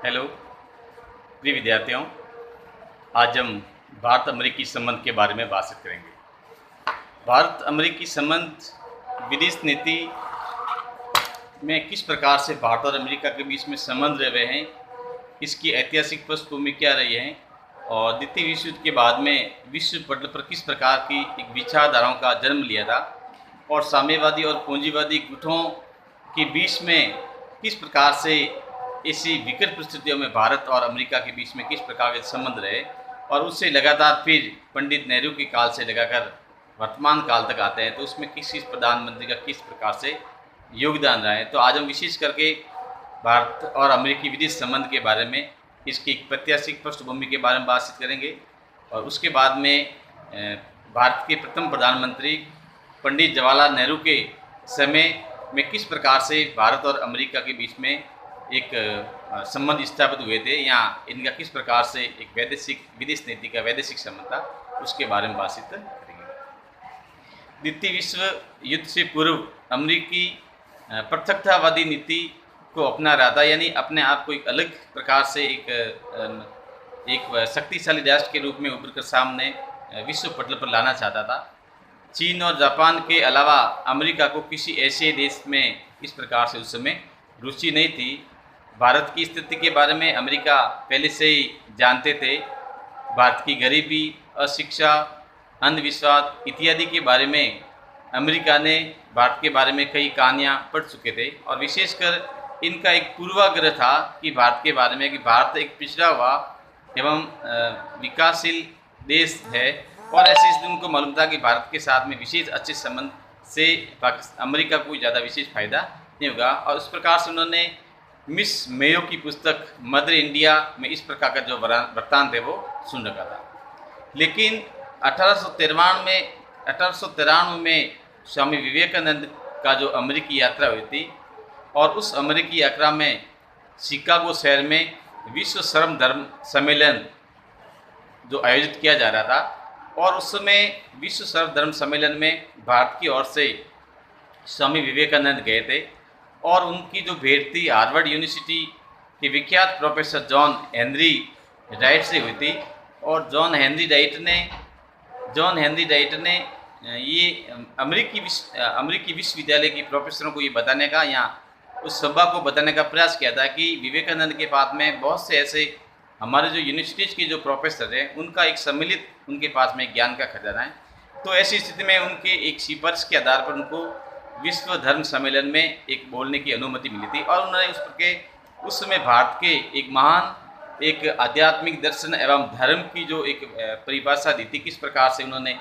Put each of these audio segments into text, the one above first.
Hello प्रिय विद्यार्थियों, आज हम भारत अमेरिकी संबंध के बारे में बातचीत करेंगे। भारत अमेरिकी संबंध विदेश नीति में किस प्रकार से भारत और अमेरिका के बीच में संबंध रहे हैं, इसकी ऐतिहासिक पृष्ठभूमि क्या रही है और द्वितीय विश्व युद्ध के बाद में विश्व पटल पर किस प्रकार की एक विचारधाराओं का जन्म लिया था और साम्यवादी और पूंजीवादी गुटों के बीच में किस प्रकार से ऐसी विकट परिस्थितियों में भारत और अमेरिका के बीच में किस प्रकार के संबंध रहे और उससे लगातार फिर पंडित नेहरू के काल से लगाकर वर्तमान काल तक आते हैं, तो उसमें किस प्रधानमंत्री का किस प्रकार से योगदान रहा है। तो आज हम विशेष करके भारत और अमेरिकी विदेश संबंध के बारे में, इसकी ऐतिहासिक पृष्ठभूमि के बारे में बातचीत करेंगे और उसके बाद में भारत के प्रथम प्रधानमंत्री पंडित जवाहरलाल नेहरू के समय में किस प्रकार से भारत और अमेरिका के बीच में एक संबंध स्थापित हुए थे, यहाँ इनका किस प्रकार से एक वैदेशिक विदेश नीति का वैदेशिक संबंध था, उसके बारे में बातचीत करेंगे। द्वितीय विश्व युद्ध से पूर्व अमेरिकी पृथकतावादी नीति को अपना रहा था, यानी अपने आप को एक अलग प्रकार से एक शक्तिशाली राष्ट्र के रूप में उभर कर सामने विश्व पटल पर लाना चाहता था। चीन और जापान के अलावा अमेरिका को किसी ऐसे देश में इस प्रकार से उस समय रुचि नहीं थी। भारत की स्थिति के बारे में अमेरिका पहले से ही जानते थे। भारत की गरीबी, अशिक्षा, अंधविश्वास इत्यादि के बारे में अमेरिका ने भारत के बारे में कई कहानियाँ पढ़ चुके थे और विशेषकर इनका एक पूर्वाग्रह था कि भारत के बारे में कि भारत एक पिछड़ा हुआ एवं विकासशील देश है और ऐसे इसलिए उनको मालूम था कि भारत के साथ में विशेष अच्छे संबंध से अमेरिका को ज़्यादा विशेष फायदा नहीं होगा। और उस प्रकार से उन्होंने मिस मेयो की पुस्तक मदर इंडिया में इस प्रकार का जो वृत्तांत है वो सुन रखा था। लेकिन 1893 में स्वामी विवेकानंद का जो अमेरिकी यात्रा हुई थी और उस अमेरिकी यात्रा में शिकागो शहर में विश्व सर्व धर्म सम्मेलन जो आयोजित किया जा रहा था और उस समय विश्व सर्व धर्म सम्मेलन में भारत की ओर से स्वामी विवेकानंद गए थे और उनकी जो भेंट थी हार्वर्ड यूनिवर्सिटी के विख्यात प्रोफेसर जॉन हेनरी राइट से हुई थी। और जॉन हेनरी राइट ने ये अमेरिकी विश्वविद्यालय के प्रोफेसरों को ये बताने का या उस सभा को बताने का प्रयास किया था कि विवेकानंद के पास में बहुत से ऐसे हमारे जो यूनिवर्सिटीज़ के जो प्रोफेसर हैं उनका एक सम्मिलित उनके पास में ज्ञान का खजाना है। तो ऐसी स्थिति में उनके एक सिफारिश के आधार पर उनको विश्व धर्म सम्मेलन में एक बोलने की अनुमति मिली थी और उन्होंने उस समय भारत के एक महान एक आध्यात्मिक दर्शन एवं धर्म की जो एक परिभाषा दी थी, किस प्रकार से उन्होंने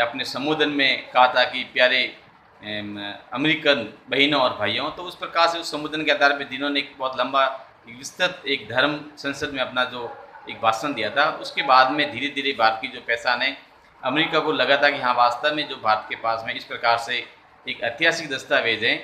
अपने संबोधन में कहा था कि प्यारे अमेरिकन बहनों और भाइयों। तो उस प्रकार से उस संबोधन के आधार पर जिन्होंने एक बहुत लंबा विस्तृत एक धर्म संसद में अपना जो एक भाषण दिया था, उसके बाद में धीरे धीरे भारत की जो पहचान है अमेरिका को लगा था कि हाँ वास्तव में जो भारत के पास में इस प्रकार से एक ऐतिहासिक दस्तावेज है।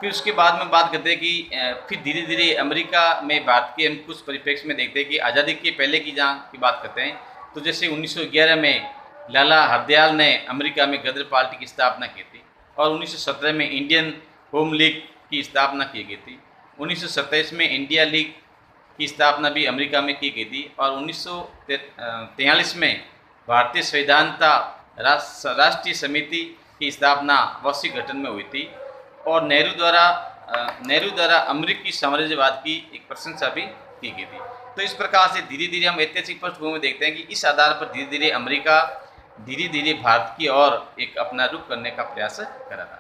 फिर उसके बाद में बात करते हैं कि फिर धीरे धीरे अमेरिका में भारत के हम कुछ परिप्रेक्ष्य में देखते हैं कि आज़ादी के पहले की जहाँ की बात करते हैं तो जैसे 1911 में लाला हरदयाल ने अमेरिका में गदर पार्टी की स्थापना की थी और 1917 में इंडियन होम लीग की स्थापना की गई थी। 1927 में इंडिया लीग की स्थापना भी अमेरिका में की गई थी और 1943 में भारतीय संविधानता राष्ट्रीय समिति की स्थापना वाशिंगटन में हुई थी और नेहरू द्वारा अमेरिकी साम्राज्यवाद की एक प्रशंसा भी की गई थी। तो इस प्रकार से धीरे धीरे हम ऐतिहासिक पृष्ठभूमि में देखते हैं कि इस आधार पर धीरे धीरे अमेरिका धीरे धीरे भारत की ओर एक अपना रुख करने का प्रयास कर रहा था।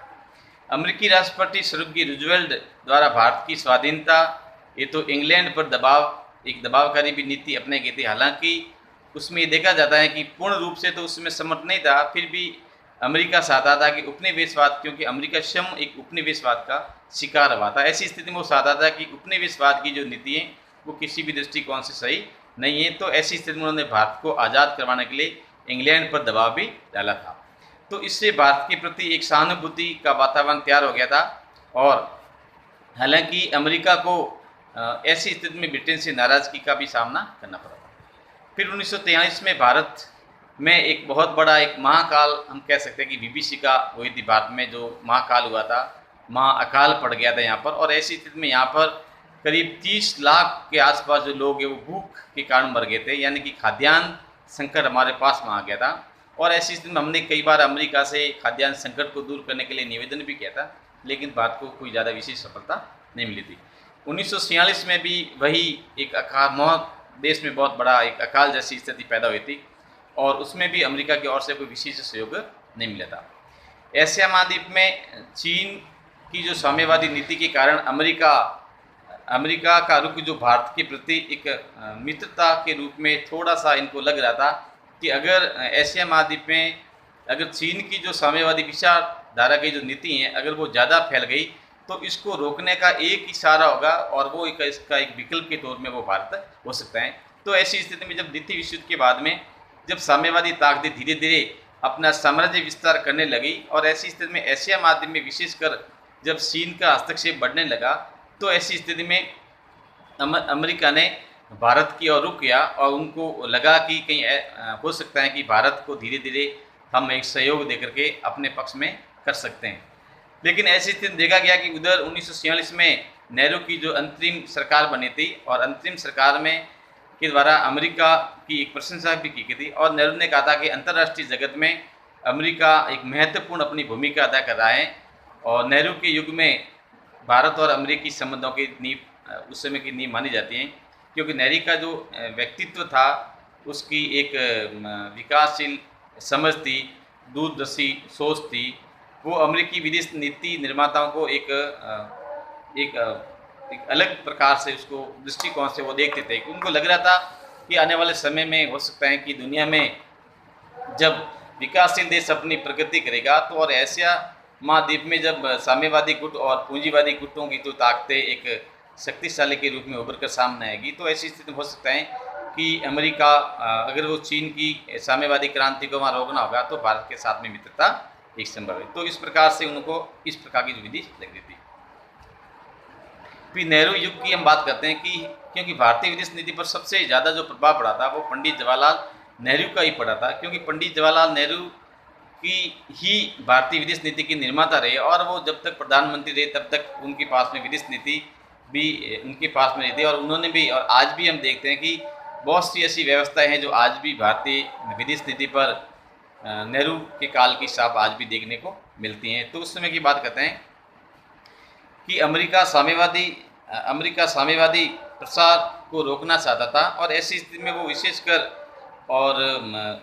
अमेरिकी राष्ट्रपति स्वर्गीय रूजवेल्ट द्वारा भारत की स्वाधीनता ये तो इंग्लैंड पर दबावकारी भी नीति अपनाई गई थी। हालांकि उसमें ये देखा जाता है कि पूर्ण रूप से तो उसमें सम्मत नहीं था, फिर भी अमेरिका चाहता था कि उपनिवेशवाद, क्योंकि अमेरिका स्वयं एक उपनिवेशवाद का शिकार हुआ था, ऐसी स्थिति में वो चाहता था कि उपनिवेशवाद की जो नीति है वो किसी भी दृष्टिकोण से सही नहीं है। तो ऐसी स्थिति में उन्होंने भारत को आज़ाद करवाने के लिए इंग्लैंड पर दबाव भी डाला था। तो इससे भारत के प्रति एक सहानुभूति का वातावरण तैयार हो गया था और हालांकि अमेरिका को ऐसी स्थिति में ब्रिटेन से नाराज़गी का भी सामना करना पड़ा। फिर 1943 में भारत में एक बहुत बड़ा एक महाकाल हम कह सकते हैं कि विभीषिका हुई थी भारत में, जो महाकाल हुआ था, महाअकाल पड़ गया था यहाँ पर। और ऐसी स्थिति में यहाँ पर करीब 30 लाख के आसपास जो लोग हैं वो भूख के कारण मर गए थे, यानी कि खाद्यान्न संकट हमारे पास में आ गया था। और ऐसी स्थिति में हमने कई बार अमेरिका से खाद्यान्न संकट को दूर करने के लिए निवेदन भी किया था, लेकिन बात को कोई ज़्यादा विशेष सफलता नहीं मिली थी। 1946 में भी वही एक देश में बहुत बड़ा एक अकाल जैसी स्थिति पैदा हुई थी, और उसमें भी अमेरिका की ओर से कोई विशेष सहयोग नहीं मिला था। एशिया महाद्वीप में चीन की जो साम्यवादी नीति के कारण अमेरिका का रुख जो भारत के प्रति एक मित्रता के रूप में थोड़ा सा इनको लग रहा था कि अगर एशिया महाद्वीप में अगर चीन की जो साम्यवादी विचारधारा की जो नीति है अगर वो ज़्यादा फैल गई तो इसको रोकने का एक ही सहारा होगा, और वो इसका एक विकल्प के तौर में वो भारत हो सकता है। तो ऐसी स्थिति में जब द्वितीय विश्व युद्ध के बाद में जब साम्यवादी ताकतें धीरे धीरे अपना साम्राज्य विस्तार करने लगी, और ऐसी स्थिति में एशिया महाद्वीप में विशेषकर जब चीन का हस्तक्षेप बढ़ने लगा, तो ऐसी स्थिति में अमेरिका ने भारत की ओर रुख किया, और उनको लगा कि कहीं हो सकता है कि भारत को धीरे धीरे हम एक सहयोग देकर के अपने पक्ष में कर सकते हैं। लेकिन ऐसी स्थिति देखा गया कि उधर 1946 में नेहरू की जो अंतरिम सरकार बनी थी, और अंतरिम सरकार में के द्वारा अमेरिका की एक प्रशंसा भी की गई थी, और नेहरू ने कहा था कि अंतर्राष्ट्रीय जगत में अमेरिका एक महत्वपूर्ण अपनी भूमिका अदा कर रहा है। और नेहरू के युग में भारत और अमेरिकी संबंधों की नींव उस समय की नींव मानी जाती है, क्योंकि नेहरू का जो व्यक्तित्व था उसकी एक विकासशील समझ थी, दूरदर्शी सोच थी। वो अमेरिकी विदेश नीति निर्माताओं को एक अलग प्रकार से उसको दृष्टिकोण से वो देखते थे। उनको लग रहा था कि आने वाले समय में हो सकता है कि दुनिया में जब विकासशील देश अपनी प्रगति करेगा, तो और एशिया महाद्वीप में जब साम्यवादी गुट और पूंजीवादी गुटों की जो ताकतें एक शक्तिशाली के रूप में उभर कर सामने आएगी, तो ऐसी स्थिति में हो सकता है कि अमेरिका अगर वो चीन की साम्यवादी क्रांति को वहाँ रोकना होगा तो भारत के साथ में मित्रता एक संभव है। तो इस प्रकार से उनको इस प्रकार की विधि लग रही थी। फिर नेहरू युग की हम बात करते हैं कि क्योंकि भारतीय विदेश नीति पर सबसे ज़्यादा जो प्रभाव पड़ा था वो पंडित जवाहरलाल नेहरू का ही पड़ा था, क्योंकि पंडित जवाहरलाल नेहरू की ही भारतीय विदेश नीति के निर्माता रहे, और वो जब तक प्रधानमंत्री रहे तब तक उनके पास में विदेश नीति भी उनके पास में रही थी। और उन्होंने भी, और आज भी हम देखते हैं कि बहुत सी ऐसी व्यवस्थाएं हैं जो आज भी भारतीय विदेश नीति पर नेहरू के काल की छाप आज भी देखने को मिलती हैं। तो उस समय की बात करते हैं कि अमेरिका साम्यवादी प्रसार को रोकना चाहता था, और ऐसी स्थिति में वो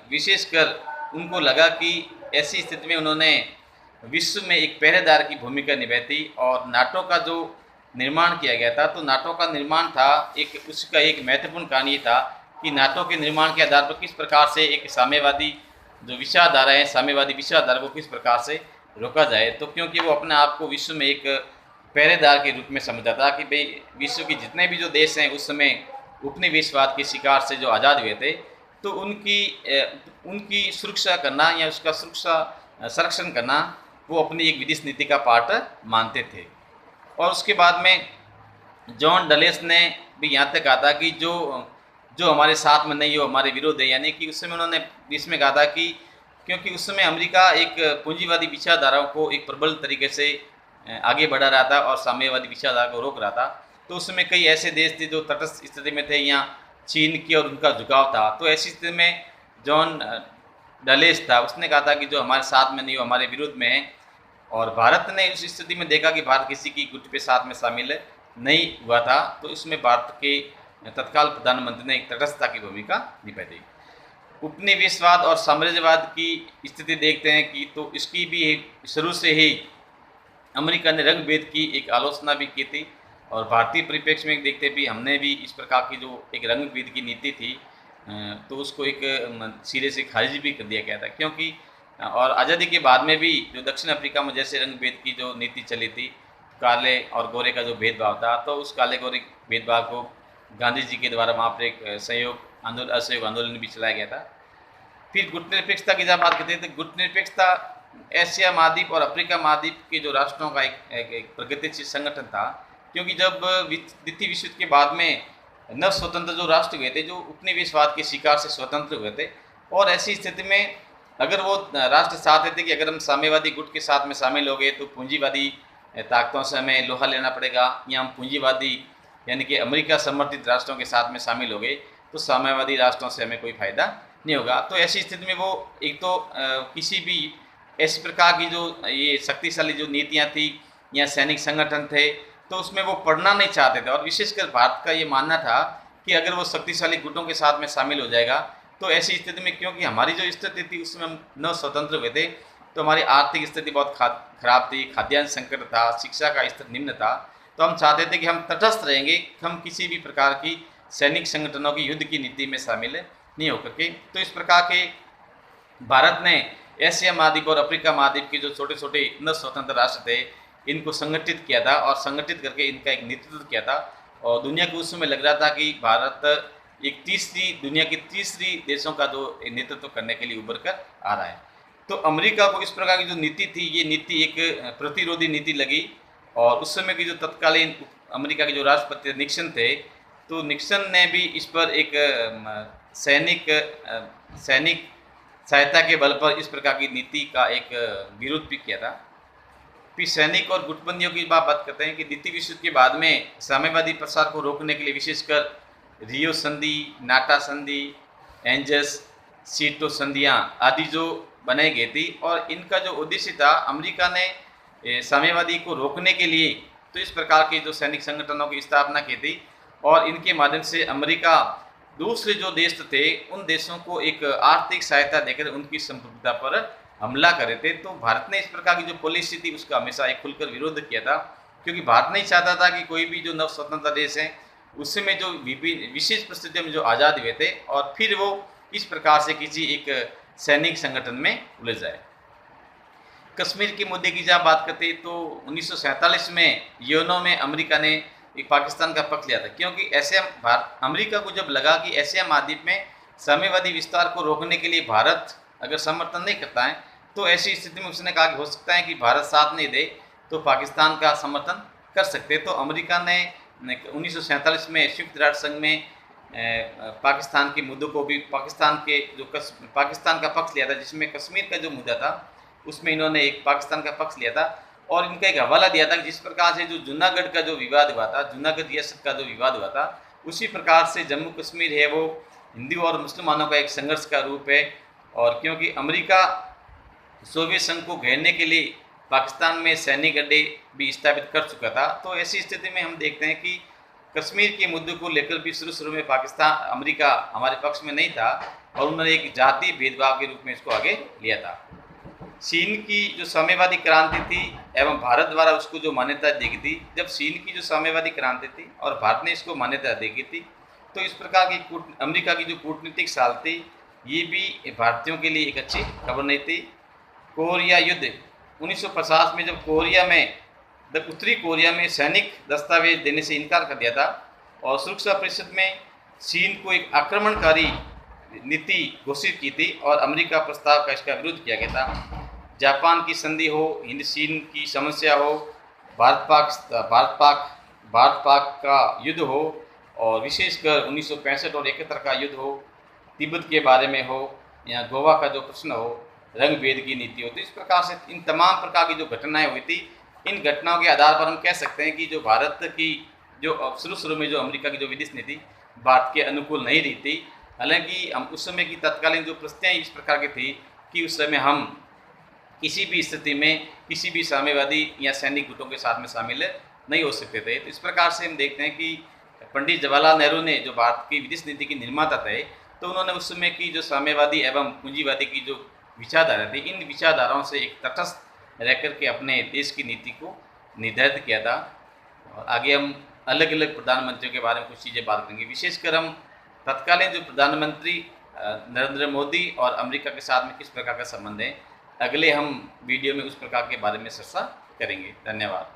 विशेषकर उनको लगा कि ऐसी स्थिति में उन्होंने विश्व में एक पहरेदार की भूमिका निभाई थी। और नाटो का जो निर्माण किया गया था, तो नाटो का निर्माण था उसका एक महत्वपूर्ण कारण ये था कि नाटो के निर्माण के आधार पर किस प्रकार से एक साम्यवादी जो विचारधारा है, साम्यवादी विचारधारा को किस प्रकार से रोका जाए। तो क्योंकि वो अपने आप को विश्व में एक पहरेदार के रूप में समझता था कि भाई विश्व के जितने भी जो देश हैं उस समय उपनिवेशवाद के शिकार से जो आज़ाद हुए थे, तो उनकी सुरक्षा करना या उसका संरक्षण करना वो अपनी एक विदेश नीति का पार्ट मानते थे। और उसके बाद में जॉन डलेस ने भी यहाँ तक कहा था कि जो हमारे साथ में नहीं हो हमारे विरोध है, यानी कि उस समय उन्होंने इसमें कहा था कि क्योंकि उस समय अमेरिका एक पूंजीवादी विचारधाराओं को एक प्रबल तरीके से आगे बढ़ा रहा था और साम्यवादी विचारधारा को रोक रहा था। तो उस समय कई ऐसे देश थे जो तटस्थ स्थिति में थे, यहाँ चीन की और उनका झुकाव था। तो ऐसी स्थिति में जॉन डलेस था, उसने कहा था कि जो हमारे साथ में नहीं हो हमारे विरोध में है। और भारत ने उस स्थिति में देखा कि भारत किसी की गुट के साथ में शामिल नहीं हुआ था, तो इसमें भारत के तत्काल प्रधानमंत्री ने एक तटस्थता की भूमिका निभाई थी। उपनिवेशवाद और साम्राज्यवाद की स्थिति देखते हैं कि तो इसकी भी शुरू से ही अमेरिका ने रंग भेद की एक आलोचना भी की थी, और भारतीय परिप्रेक्ष्य में देखते भी हमने भी इस प्रकार की जो एक रंग भेद की नीति थी तो उसको एक सिरे से खारिज भी कर दिया गया था। क्योंकि और आज़ादी के बाद में भी जो दक्षिण अफ्रीका में जैसे रंग भेद की जो नीति चली थी, काले और गोरे का जो भेदभाव था, तो उस काले गोरे भेदभाव को गांधी जी के द्वारा वहाँ पर एक असहयोग आंदोलन भी चलाया गया था। फिर गुट निरपेक्षता की जब बात करते हैं तो गुट निरपेक्षता एशिया महाद्वीप और अफ्रीका महाद्वीप के जो राष्ट्रों का एक प्रगतिशील संगठन था। क्योंकि जब द्वितीय विश्व युद्ध के बाद में नव स्वतंत्र जो राष्ट्र हुए थे, जो उपनिवेशवाद के शिकार से स्वतंत्र हुए थे, और ऐसी स्थिति में अगर वो राष्ट्र चाहते थे कि अगर हम साम्यवादी गुट के साथ में शामिल हो गए तो पूंजीवादी ताकतों से हमें लोहा लेना पड़ेगा, या हम पूंजीवादी यानी कि अमेरिका समर्थित राष्ट्रों के साथ में शामिल हो गए तो साम्यवादी राष्ट्रों से हमें कोई फ़ायदा नहीं होगा। तो ऐसी स्थिति में वो एक तो किसी भी इस प्रकार की जो ये शक्तिशाली जो नीतियाँ थी या सैनिक संगठन थे तो उसमें वो पढ़ना नहीं चाहते थे, और विशेषकर भारत का ये मानना था कि अगर वो शक्तिशाली गुटों के साथ में शामिल हो जाएगा तो ऐसी स्थिति में, क्योंकि हमारी जो स्थिति थी उसमें हम न स्वतंत्र हुए थे, तो हमारी आर्थिक स्थिति बहुत खराब थी, खाद्यान्न संकट था, शिक्षा का स्तर निम्न था, तो हम चाहते थे कि हम तटस्थ रहेंगे, हम किसी भी प्रकार की सैनिक संगठनों की युद्ध की नीति में शामिल नहीं होकर के। तो इस प्रकार के भारत ने एशिया महाद्वीप और अफ्रीका महाद्वीप के जो छोटे छोटे न स्वतंत्र राष्ट्र थे इनको संगठित किया था, और संगठित करके इनका एक नेतृत्व किया था, और दुनिया को उस समय लग रहा था कि भारत एक दुनिया की तीसरी देशों का जो नेतृत्व करने के लिए उभर कर आ रहा है। तो अमेरिका को इस प्रकार की जो नीति थी, ये नीति एक प्रतिरोधी नीति लगी, और उस समय की जो तत्कालीन अमेरिका के जो राष्ट्रपति निक्सन थे, तो निक्सन ने भी इस पर एक सैनिक सहायता के बल पर इस प्रकार की नीति का एक विरोध भी किया था। फिर सैनिक और गुटबंदियों की बात करते हैं कि द्वितीय विश्व युद्ध के बाद में साम्यवादी प्रसार को रोकने के लिए विशेषकर रियो संधि, नाटा संधि, एंजस, सीटो संधियाँ आदि जो बनाई गई थी, और इनका जो उद्देश्य था, अमेरिका ने साम्यवादी को रोकने के लिए तो इस प्रकार के जो सैनिक संगठनों की स्थापना की थी, और इनके माध्यम से अमेरिका दूसरे जो देश थे उन देशों को एक आर्थिक सहायता देकर उनकी संप्रभुता पर हमला करे थे। तो भारत ने इस प्रकार की जो पॉलिसी थी उसका हमेशा एक खुलकर विरोध किया था, क्योंकि भारत नहीं चाहता था कि कोई भी जो नव स्वतंत्र देश है उसमें जो विशेष परिस्थितियों में जो आज़ाद हुए थे और फिर वो इस प्रकार से किसी एक सैनिक संगठन में उलझ जाए। कश्मीर के मुद्दे की जब बात करते हैं तो 1947 में यूएनओ में अमेरिका ने एक पाकिस्तान का पक्ष लिया था, क्योंकि अमेरिका को जब लगा कि एशिया महाद्वीप में साम्यवादी विस्तार को रोकने के लिए भारत अगर समर्थन नहीं करता है तो ऐसी स्थिति में उसने कहा कि हो सकता है कि भारत साथ नहीं दे तो पाकिस्तान का समर्थन कर सकते। तो अमेरिका ने 1947 में संयुक्त राष्ट्र संघ में पाकिस्तान के मुद्दों को भी पाकिस्तान का पक्ष लिया था, जिसमें कश्मीर का जो मुद्दा था उसमें इन्होंने एक पाकिस्तान का पक्ष लिया था, और इनका एक हवाला दिया था कि जिस प्रकार से जो जूनागढ़ का जो विवाद हुआ था, जूनागढ़ रियासत का जो विवाद हुआ था, उसी प्रकार से जम्मू कश्मीर है वो हिंदू और मुसलमानों का एक संघर्ष का रूप है। और क्योंकि अमेरिका सोवियत संघ को घेरने के लिए पाकिस्तान में सैनिक अड्डे भी स्थापित कर चुका था, तो ऐसी स्थिति में हम देखते हैं कि कश्मीर के मुद्दे को लेकर भी शुरू में अमेरिका हमारे पक्ष में नहीं था, और उन्होंने एक जातीय भेदभाव के रूप में इसको आगे लिया था। चीन की जो साम्यवादी क्रांति थी एवं भारत द्वारा उसको जो मान्यता दी गई थी, जब चीन की जो साम्यवादी क्रांति थी और भारत ने इसको मान्यता दी गई थी, तो इस प्रकार की अमेरिका की जो कूटनीतिक चाल थी ये भी भारतीयों के लिए एक अच्छी खबर नहीं थी। कोरिया युद्ध 1950 में जब उत्तरी कोरिया में सैनिक दस्तावेज देने से इनकार कर दिया था, और सुरक्षा परिषद में चीन को एक आक्रमणकारी नीति घोषित की थी और अमेरिका प्रस्ताव का इसका विरोध किया गया था। जापान की संधि हो, हिंद चीन की समस्या हो, भारत पाक का युद्ध हो, और विशेषकर 1965 और 71 का युद्ध हो, तिब्बत के बारे में हो, या गोवा का जो प्रश्न हो, रंग भेद की नीति हो, तो इस प्रकार से इन तमाम प्रकार की जो घटनाएं हुई थी, इन घटनाओं के आधार पर हम कह सकते हैं कि जो भारत की जो शुरू में जो अमेरिका की जो विदेश नीति भारत के अनुकूल नहीं रही थी। हालांकि हम उस समय की तत्कालीन जो परिस्थितियाँ इस प्रकार की थी कि उस समय हम किसी भी स्थिति में किसी भी साम्यवादी या सैनिक गुटों के साथ में शामिल नहीं हो सकते थे। तो इस प्रकार से हम देखते हैं कि पंडित जवाहरलाल नेहरू ने जो भारत की विदेश नीति के निर्माता थे, तो उन्होंने उस समय की जो साम्यवादी एवं पूंजीवादी की जो विचारधारा थी, इन विचारधाराओं से एक तटस्थ रह कर के अपने देश की नीति को निर्धारित किया था। और आगे हम अलग अलग प्रधानमंत्रियों के बारे में कुछ चीज़ें बात करेंगे। विशेषकर हम तत्कालीन जो प्रधानमंत्री नरेंद्र मोदी और अमेरिका के साथ में किस प्रकार का संबंध है, अगले हम वीडियो में उस प्रकार के बारे में चर्चा करेंगे। धन्यवाद।